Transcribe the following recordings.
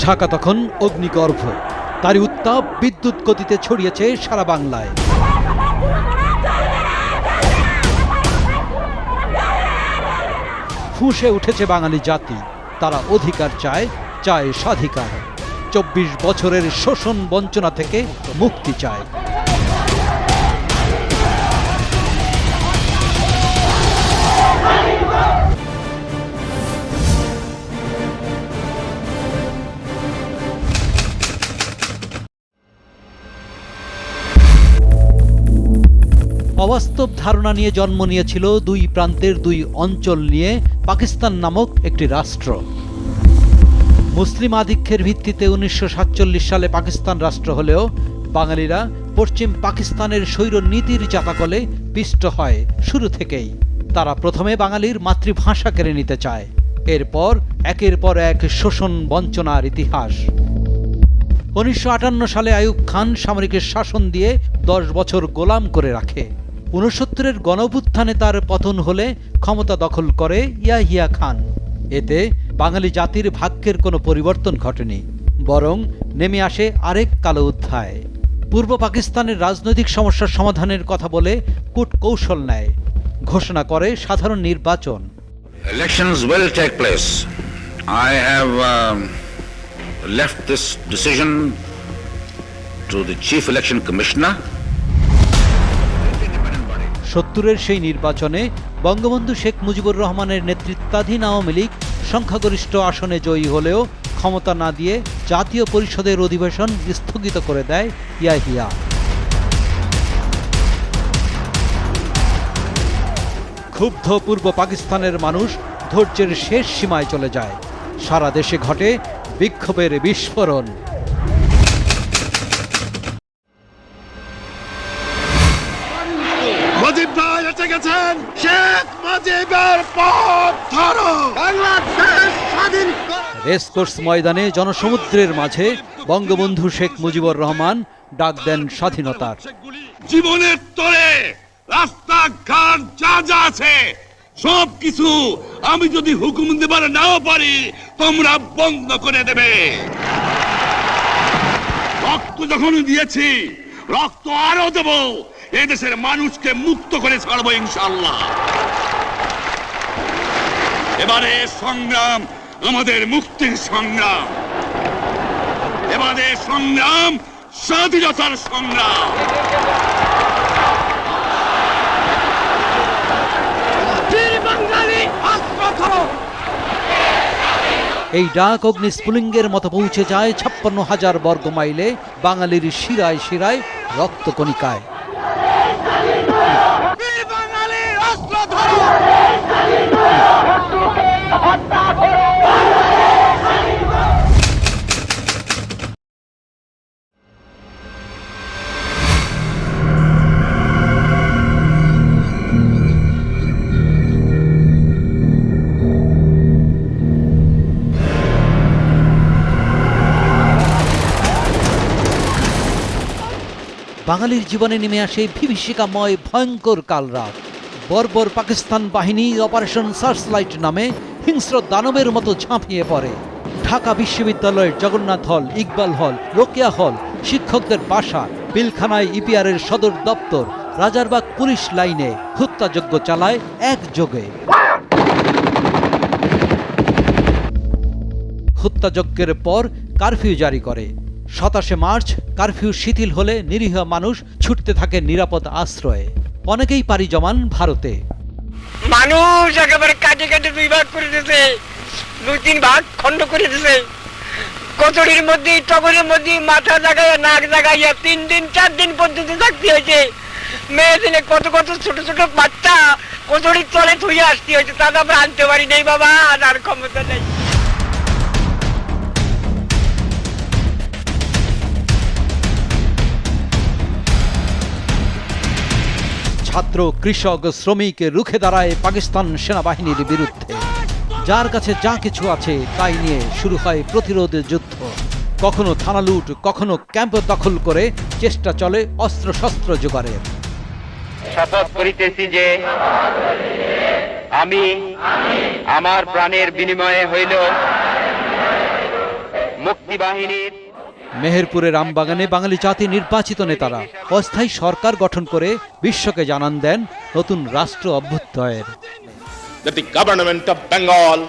ঢাকা তখন অগ্নিগর্ভ, তারই উত্তাপ বিদ্যুৎ গতিতে ছড়িয়েছে সারা বাংলায়। ফুঁসে উঠেছে বাঙালি জাতি, তারা অধিকার চায়, চায় স্বাধিকার। ২৪ বছরের শোষণ বঞ্চনা থেকে মুক্তি চায়। অবাস্তব ধারণা নিয়ে জন্ম নিয়েছিল দুই প্রান্তের দুই অঞ্চল নিয়ে পাকিস্তান নামক একটি রাষ্ট্র। মুসলিম আধিক্যের ভিত্তিতে ১৯৪৭ সালে পাকিস্তান রাষ্ট্র হলেও বাঙালিরা পশ্চিম পাকিস্তানের স্বৈর নীতির চাতাকলে পিষ্ট হয় শুরু থেকেই। তারা প্রথমে বাঙালির মাতৃভাষা কেড়ে নিতে চায়, এরপর একের পর এক শোষণ বঞ্চনার ইতিহাস। ১৯৫৮ সালে আইয়ুব খান সামরিকের শাসন দিয়ে ১০ বছর গোলাম করে রাখে। ৬৯-এর গণঅভ্যুত্থানে তার পতন হলে ক্ষমতা দখল করে ইয়াহিয়া খান। এতে বাঙালি জাতির ভাগ্যের কোনো পরিবর্তন ঘটেনি, বরং নেমে আসে আরেক কালো অধ্যায়। পূর্ব পাকিস্তানের রাজনৈতিক সমস্যার সমাধানের কথা বলে কূটকৌশল নেয়, ঘোষণা করে সাধারণ নির্বাচন। Elections will take place. I have left this decision to the Chief Election Commissioner. ৭০-এর সেই নির্বাচনে বঙ্গবন্ধু শেখ মুজিবুর রহমানের নেতৃত্বাধীন আওয়ামী লীগ সংখ্যাগরিষ্ঠ আসনে জয়ী হলেও ক্ষমতা না দিয়ে জাতীয় পরিষদের অধিবেশন স্থগিত করে দেয় ইয়াহিয়া। ক্ষুব্ধ পূর্ব পাকিস্তানের মানুষ ধৈর্যের শেষ সীমায় চলে যায়। সারা দেশে ঘটে বিক্ষোভের বিস্ফোরণ। মুজিব ভাই এসে গেছেন, শেখ মুজিবের পথ ধরো, বাংলাদেশ স্বাধীন করো। রেসকোর্স ময়দানে জনসমুদ্রের মাঝে বঙ্গবন্ধু শেখ মুজিবুর রহমান ডাক দেন স্বাধীনতার। জীবনের তরে রাস্তাঘাট যা যা আছে সব কিছু আমি যদি হুকুম দেবার নাও পারি তোমরা বন্ধ করে দেবে। রক্ত যখন দিয়েছি, রক্ত আরো দেব। এদেশের মানুষকে মুক্ত করে ছাড়বো ইনশাআল্লাহ। এবারে সংগ্রাম আমাদের মুক্তির সংগ্রাম, এবারে সংগ্রাম স্বাধীনতার সংগ্রাম। এই ডাক অগ্নি স্ফুলিঙ্গের মতো পৌঁছে যায় ৫৬,০০০ বর্গ মাইলে বাঙালির শিরায় শিরায় রক্তকণিকায়। বাঙালির জীবনে নেমে আসে বিভীষিকাময় ভয়ঙ্কর কালরাত। বর্বর পাকিস্তান বাহিনী অপারেশন সার্চলাইট নামে হিংস্র দানবের মতো ঝাঁপিয়ে পড়ে। ঢাকা বিশ্ববিদ্যালয়ের জগন্নাথ হল, ইকবাল হল, রোকেয়া হল, শিক্ষকদের বাসা, পিলখানায় ইপিআরের সদর দপ্তর, রাজারবাগ পুলিশ লাইনে হত্যাযজ্ঞ চালায় একযোগে। হত্যাযজ্ঞের পর কারফিউ জারি করে। ২৭ মার্চ কারফিউ শিথিল হলে নিরীহ মানুষ ছুটতে থাকে নিরাপদ আশ্রয়ে। অনেকেই পাড়ি জমান ভারতে। মানুষ একেবারে কাটে কাটে ২ ভাগ করে দিয়েছে, ২-৩ ভাগ খণ্ড করে দিয়েছে। কচুরির মধ্যে, টগরের মধ্যে মাথা জাগাইয়া নাক জাগাইয়া ৩ দিন ৪ দিন পর্যন্ত থাকতে হয়েছে। মেয়ে দিনে কত কত ছোট ছোট বাচ্চা কচুরির তলে থুয়ে আসতে হয়েছে, তা আমরা আনতে পারি নেই বাবা, আর ক্ষমতা নেই। ছাত্র, কৃষক, শ্রমিক রুখে দাঁড়ায় পাকিস্তান সেনাবাহিনীর বিরুদ্ধে। যার কাছে যা কিছু আছে তাই নিয়ে শুরু হয় প্রতিরোধ যুদ্ধ। কখনো থানা লুট, কখনো ক্যাম্প দখল করে চেষ্টা চলে অস্ত্রশস্ত্র জোগাড়ের। শপথ করিতেছি যে আমি আমার প্রাণের বিনিময়ে হইল মুক্তিবাহিনীর মেহেরপুরের আমবাগানে বাঙালি জাতি নির্বাচিত নেতারা অস্থায়ী সরকার গঠন করে বিশ্বকে জানান দেন নতুন রাষ্ট্র অভ্যুদয়ের। That the government of Bengal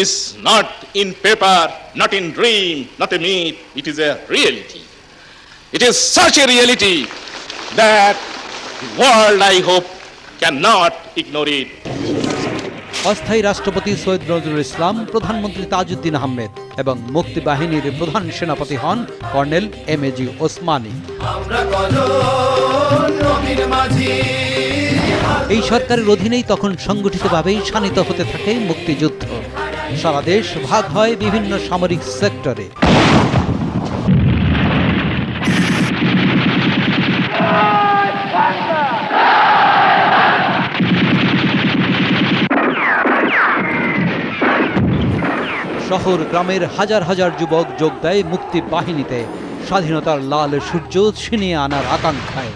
is not in paper, not in dream, not a myth, it is a reality. It is such a reality that the world, I hope, cannot ignore it. অস্থায়ী রাষ্ট্রপতি সৈয়দ নজরুল ইসলাম, প্রধানমন্ত্রী তাজউদ্দিন আহমেদ এবং মুক্তিবাহিনীর প্রধান সেনাপতি হন colonel MAG Osmani. এই সরকারের অধীনেই তখন সংগঠিতভাবেই শানিত হতে থাকে মুক্তিযুদ্ধ। সারা দেশ ভাগ হয় বিভিন্ন সামরিক সেক্টরে। শহর গ্রামের হাজার হাজার যুবক যোগ দেয় মুক্তি বাহিনীতে, স্বাধীনতার লাল সূর্য ছিনিয়ে আনার আকাঙ্ক্ষায়।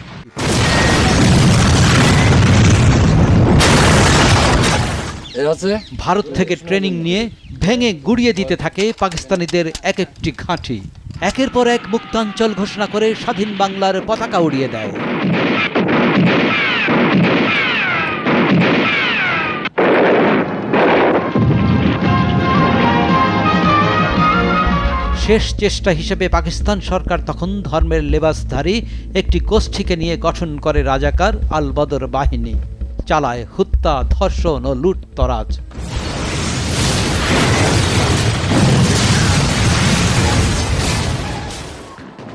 ভারত থেকে ট্রেনিং নিয়ে ভেঙে গুড়িয়ে দিতে থাকে পাকিস্তানিদের এক একটি ঘাঁটি। একের পর এক মুক্তাঞ্চল ঘোষণা করে স্বাধীন বাংলার পতাকা উড়িয়ে দেয়। শেষ চেষ্টা হিসেবে পাকিস্তান সরকার তখন ধর্মের লেবাসধারী একটি গোষ্ঠীকে নিয়ে গঠন করে রাজাকার আল বদর বাহিনী, চালায় হত্যা, ধর্ষণ ও লুটতরাজ।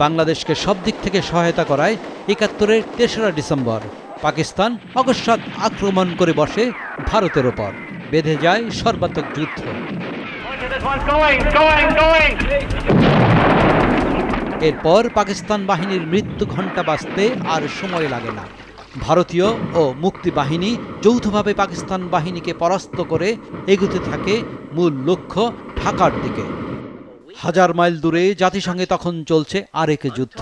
বাংলাদেশকে সব দিক থেকে সহায়তা করায় ৭১-এর ৩রা ডিসেম্বর পাকিস্তান অকস্মাৎ আক্রমণ করে বসে ভারতের ওপর। বেঁধে যায় সর্বাত্মক যুদ্ধ। এরপর পাকিস্তান বাহিনীর মৃত্যু ঘণ্টা বাজতে আর সময় লাগে না। ভারতীয় ও মুক্তি বাহিনী যৌথভাবে পাকিস্তান বাহিনীকে পরাস্ত করে এগুতে থাকে মূল লক্ষ্য ঢাকার দিকে। হাজার মাইল দূরে জাতিসংঘে তখন চলছে আরেক যুদ্ধ,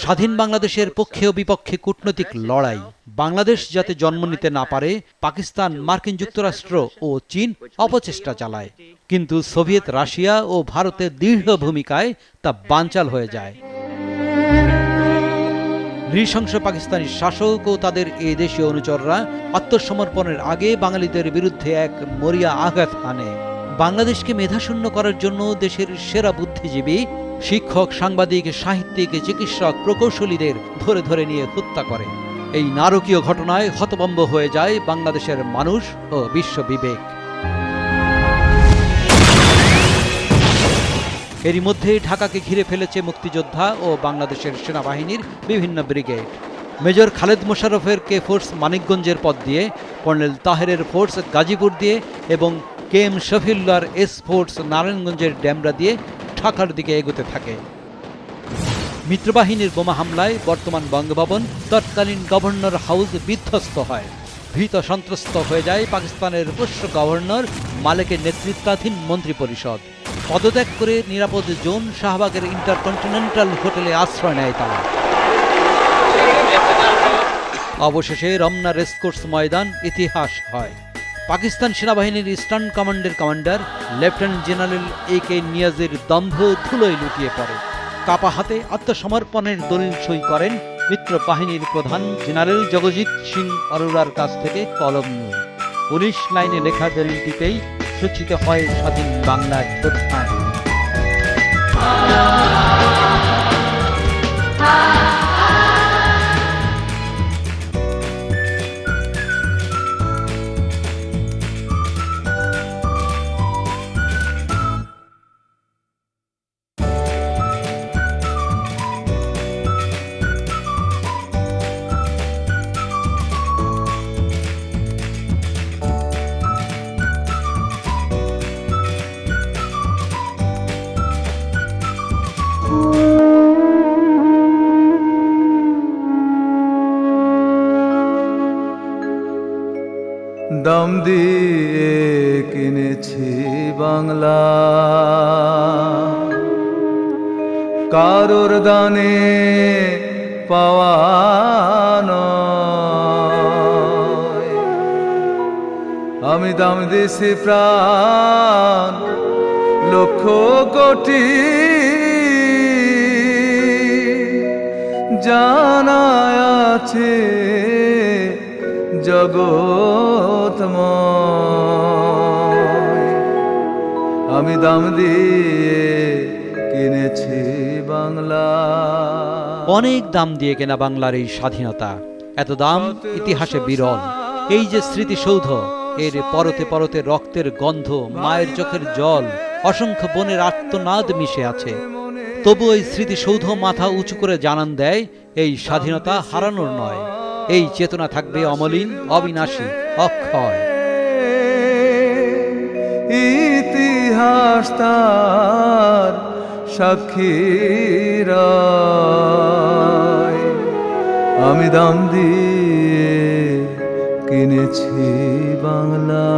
স্বাধীন বাংলাদেশের পক্ষে ও বিপক্ষে কূটনৈতিক লড়াই। বাংলাদেশ যাতে জন্ম নিতে না পারে পাকিস্তান, মার্কিন যুক্তরাষ্ট্র ও চীন অপচেষ্টা চালায়, কিন্তু সোভিয়েত রাশিয়া ও ভারতের দৃঢ় ভূমিকায় তা বানচাল হয়ে যায়। নৃশংস পাকিস্তানি শাসক ও তাদের এই দেশীয় অনুচররা আত্মসমর্পণের আগে বাঙালিদের বিরুদ্ধে এক মরিয়া আঘাত হানে। বাংলাদেশকে মেধাশূন্য করার জন্য দেশের সেরা বুদ্ধিজীবী, শিক্ষক, সাংবাদিক, সাহিত্যিক, চিকিৎসক, প্রকৌশলীদের ধরে ধরে নিয়ে হত্যা করে। এই নারকীয় ঘটনায় হতভম্ব হয়ে যায় বাংলাদেশের মানুষ ও বিশ্ব বিবেক। এরই মধ্যে ঢাকাকে ঘিরে ফেলেছে মুক্তিযোদ্ধা ও বাংলাদেশের সেনাবাহিনীর বিভিন্ন brigade. Major Khaled মোশাররফের K force মানিকগঞ্জের পথ দিয়ে, কর্নেল তাহেরের ফোর্স গাজীপুর দিয়ে এবং কে এম শফিউল্লাহর এস ফোর্স নারায়ণগঞ্জের ড্যামরা দিয়ে ঢাকার দিকে এগোতে থাকে। মিত্রবাহিনীর বোমা হামলায় বর্তমান বঙ্গভবন, তৎকালীন গভর্নর হাউস বিধ্বস্ত হয়। ভীত সন্ত্রস্ত হয়ে যায় পাকিস্তানের পোষ্য গভর্নর মালেকের নেতৃত্বাধীন মন্ত্রিপরিষদ। পদত্যাগ করে নিরাপদ জোন শাহবাগের ইন্টারকন্টিনেন্টাল হোটেলে আশ্রয় নেয় তারা। অবশেষে রমনা রেসকোর্স ময়দান ইতিহাস হয়। পাকিস্তান সেনাবাহিনীর ইস্টার্ন কমান্ডের কমান্ডার লেফটেন্যান্ট জেনারেল AK নিয়াজের দম্ভ ধুলোয় লুটিয়ে পড়ে। কাপা হাতে আত্মসমর্পণের দলিল সই করেন মিত্র বাহিনীর প্রধান জেনারেল জগজিৎ সিং অরোরার কাছ থেকে কলম নিয়ে। ১৯ লাইনে লেখা দলিলটিতেই সূচিত হয় স্বাধীন বাংলার প্রত্যান। দাম দিয়ে কিনেছি বাংলা, কারোর দানে পাওয়া নয়। আমি দাম দিয়েছি প্রাণ লক্ষ কোটি জানায় আছে জগৎময়। আমি দাম দিয়ে কিনেছি বাংলা। অনেক দাম দিয়ে কেনা বাংলার এই স্বাধীনতা, এত দাম ইতিহাসে বিরল। এই যে স্মৃতিসৌধ, এর পরতে পরতে রক্তের গন্ধ, মায়ের চোখের জল, অসংখ্য বনের আর্তনাদ মিশে আছে। তবু এই স্মৃতিসৌধ মাথা উঁচু করে জানান দেয়, এই স্বাধীনতা হারানোর নয়, এই চেতনা থাকবে অমলিন, অবিনাশী, অক্ষয়। ইতিহাস তার সাক্ষী রয়। আমি দাম দিয়ে কিনেছি বাংলা।